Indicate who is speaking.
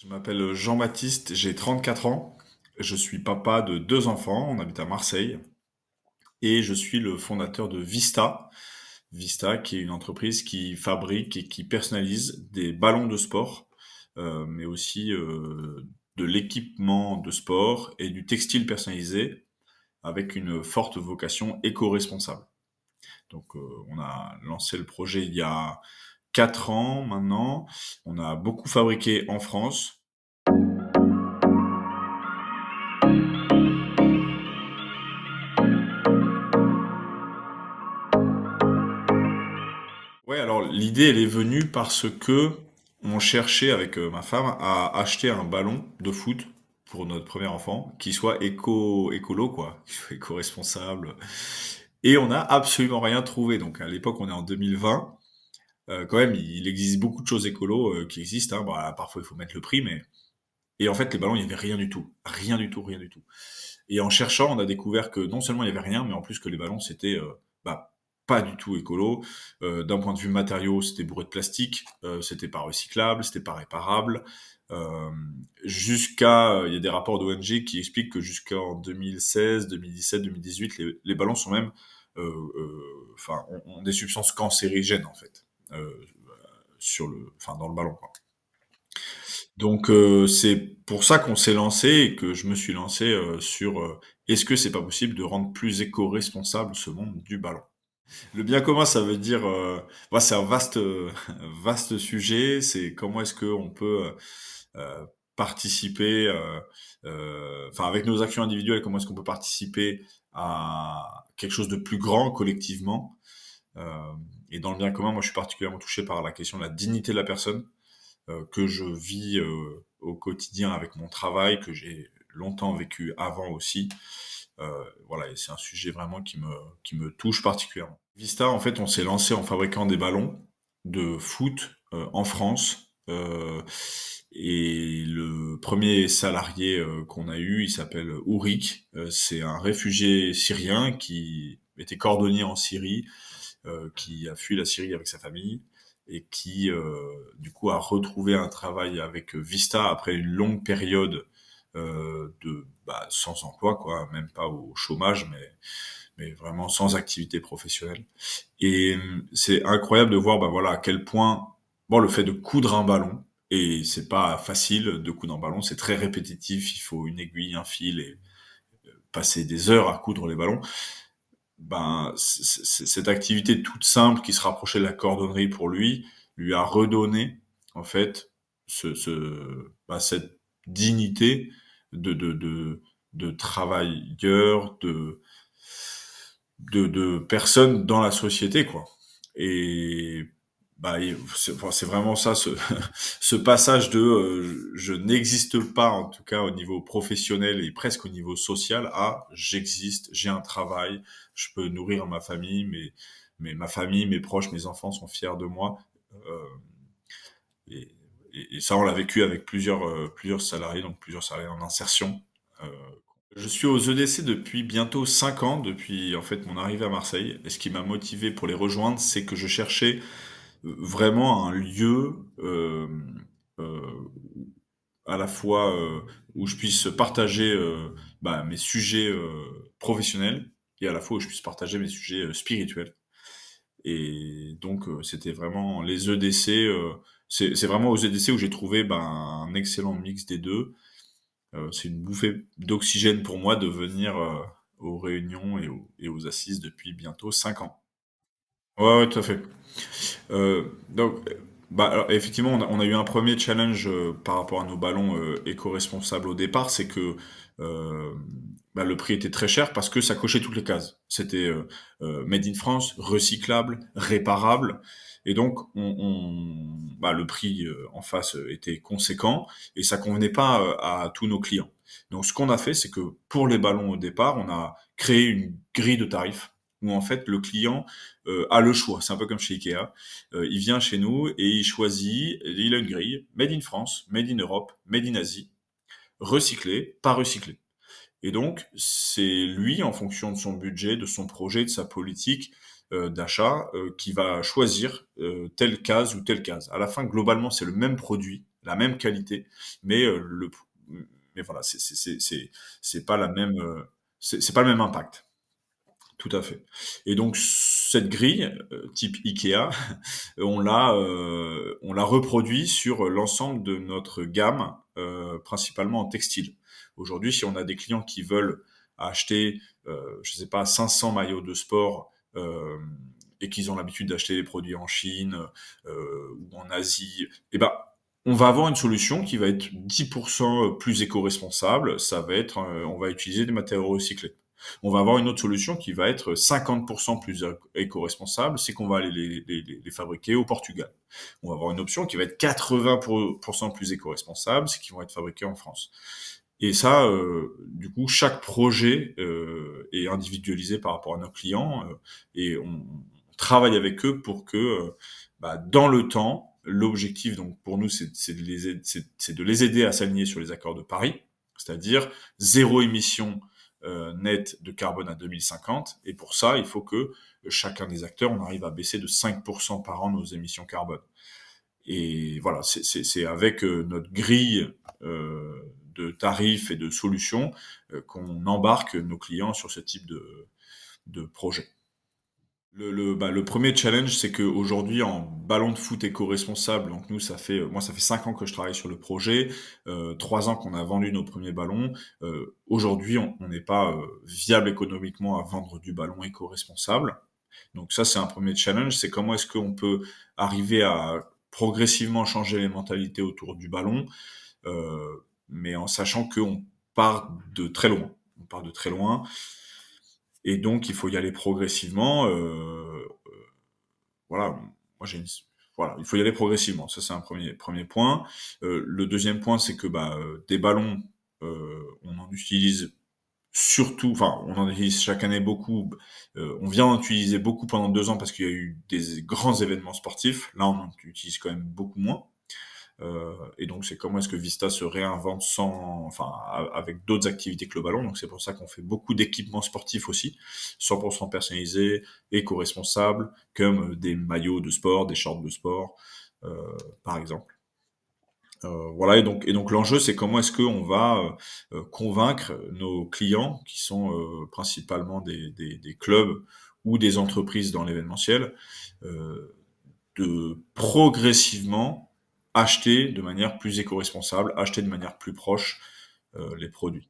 Speaker 1: Je m'appelle Jean-Baptiste, j'ai 34 ans. Je suis papa de deux enfants, on habite à Marseille et je suis le fondateur de Vista. Vista, qui est une entreprise qui fabrique et qui personnalise des ballons de sport, mais aussi de l'équipement de sport et du textile personnalisé avec une forte vocation éco-responsable. Donc, on a lancé le projet il y a 4 ans maintenant. On a beaucoup fabriqué en France. Ouais, alors l'idée, elle est venue parce que on cherchait avec ma femme à acheter un ballon de foot pour notre premier enfant qui soit écolo quoi, qui soit éco-responsable. Et on n'a absolument rien trouvé. Donc à l'époque, on est en 2020. Quand même, il existe beaucoup de choses écolo qui existent. Hein. Bah, parfois, il faut mettre le prix, mais et en fait, les ballons, il y avait rien du tout, rien du tout, rien du tout. Et en cherchant, on a découvert que non seulement il y avait rien, mais en plus que les ballons c'était bah, pas du tout écolo. D'un point de vue matériaux, c'était bourré de plastique, c'était pas recyclable, c'était pas réparable. Euh, jusqu'à, il y a des rapports d'ONG qui expliquent que jusqu'en 2016, 2017, 2018, les ballons sont même, enfin, ont des substances cancérigènes en fait dans le ballon. Quoi. Donc c'est pour ça qu'on s'est lancé et que je me suis lancé sur est-ce que c'est pas possible de rendre plus éco-responsable ce monde du ballon. Le bien commun, ça veut dire, ouais, c'est un vaste, vaste sujet. C'est comment est-ce qu'on peut participer, enfin avec nos actions individuelles, comment est-ce qu'on peut participer à quelque chose de plus grand collectivement. Euh, et dans le bien commun, moi, je suis particulièrement touché par la question de la dignité de la personne que je vis au quotidien avec mon travail, que j'ai longtemps vécu avant aussi. Voilà, et c'est un sujet vraiment qui me touche particulièrement. Vista, en fait, on s'est lancé en fabriquant des ballons de foot en France. Et le premier salarié qu'on a eu, il s'appelle Ourik. C'est un réfugié syrien qui était cordonnier en Syrie, qui a fui la Syrie avec sa famille et qui, du coup, a retrouvé un travail avec Vista après une longue période de sans emploi, quoi, même pas au chômage, mais vraiment sans activité professionnelle. Et c'est incroyable de voir, bah voilà, à quel point, bon, le fait de coudre un ballon, et c'est pas facile de coudre un ballon, c'est très répétitif, il faut une aiguille, un fil et passer des heures à coudre les ballons. Ben, cette activité toute simple qui se rapprochait de la cordonnerie pour lui, lui a redonné, en fait, cette dignité de travailleur, de personne dans la société, quoi. Et c'est vraiment ça, ce passage de je n'existe pas, en tout cas au niveau professionnel et presque au niveau social, à j'existe, j'ai un travail, je peux nourrir ma famille, mais ma famille, mes proches, mes enfants sont fiers de moi. Euh, et, et ça, on l'a vécu avec plusieurs salariés, donc plusieurs salariés en insertion. Euh, je suis aux EDC depuis bientôt 5 ans, depuis en fait mon arrivée à Marseille. Et ce qui m'a motivé pour les rejoindre, c'est que je cherchais vraiment un lieu euh, à la fois où je puisse partager mes sujets professionnels et à la fois où je puisse partager mes sujets spirituels. Et donc c'était vraiment les EDC. C'est vraiment aux EDC où j'ai trouvé un excellent mix des deux. C'est une bouffée d'oxygène pour moi de venir aux réunions et aux assises depuis bientôt 5 ans. Ouais, ouais, tout à fait. Alors, effectivement, on a eu un premier challenge par rapport à nos ballons éco-responsables au départ, c'est que euh, le prix était très cher parce que ça cochait toutes les cases. C'était made in France, recyclable, réparable, et donc le prix en face était conséquent et ça convenait pas à tous nos clients. Donc, ce qu'on a fait, c'est que pour les ballons au départ, on a créé une grille de tarifs où en fait le client a le choix. C'est un peu comme chez Ikea. Il vient chez nous et il choisit, il a une grille, made in France, made in Europe, made in Asie, recyclé, pas recyclé. Et donc, c'est lui, en fonction de son budget, de son projet, de sa politique d'achat, qui va choisir telle case ou telle case. À la fin, globalement, c'est le même produit, la même qualité, mais mais voilà, c'est pas la même, c'est pas le même impact. Tout à fait. Et donc cette grille, type IKEA, on l'a reproduit sur l'ensemble de notre gamme, principalement en textile. Aujourd'hui, si on a des clients qui veulent acheter, je sais pas, 500 maillots de sport, et qu'ils ont l'habitude d'acheter des produits en Chine, ou en Asie, et ben, on va avoir une solution qui va être 10% plus éco-responsable. Ça va être, on va utiliser des matériaux recyclés. On va avoir une autre solution qui va être 50% plus éco-responsable, c'est qu'on va aller les fabriquer au Portugal. On va avoir une option qui va être 80% plus éco-responsable, c'est qu'ils vont être fabriqués en France. Et ça, du coup, chaque projet est individualisé par rapport à nos clients, et on travaille avec eux pour que, bah, dans le temps, l'objectif, donc pour nous, c'est de les aider à s'aligner sur les accords de Paris, c'est-à-dire zéro émission nette de carbone à 2050. Et pour ça, il faut que chacun des acteurs, on arrive à baisser de 5% par an nos émissions carbone. Et voilà, c'est avec notre grille de tarifs et de solutions qu'on embarque nos clients sur ce type de projet. Le premier challenge, c'est qu'aujourd'hui, en ballon de foot éco-responsable, donc nous, moi, ça fait 5 ans que je travaille sur le projet, 3 ans qu'on a vendu nos premiers ballons. Aujourd'hui, on n'est pas viable économiquement à vendre du ballon éco-responsable. Donc ça, c'est un premier challenge, c'est comment est-ce qu'on peut arriver à progressivement changer les mentalités autour du ballon, mais en sachant qu'on part de très loin. On part de très loin, et donc il faut y aller progressivement. Voilà, moi j'ai une... Voilà, il faut y aller progressivement. Ça, c'est un premier point. Le deuxième point, c'est que bah, des ballons, on en utilise surtout, enfin, on en utilise chaque année beaucoup. On vient en utiliser beaucoup pendant 2 ans parce qu'il y a eu des grands événements sportifs. Là, on en utilise quand même beaucoup moins. Et donc, c'est comment est-ce que Vista se réinvente enfin, avec d'autres activités que le ballon. Donc, c'est pour ça qu'on fait beaucoup d'équipements sportifs aussi, 100% personnalisés, éco-responsables, comme des maillots de sport, des shorts de sport, par exemple. Voilà, et donc l'enjeu, c'est comment est-ce qu'on va convaincre nos clients, qui sont principalement des clubs ou des entreprises dans l'événementiel, euh, de progressivement acheter de manière plus éco-responsable, acheter de manière plus proche les produits.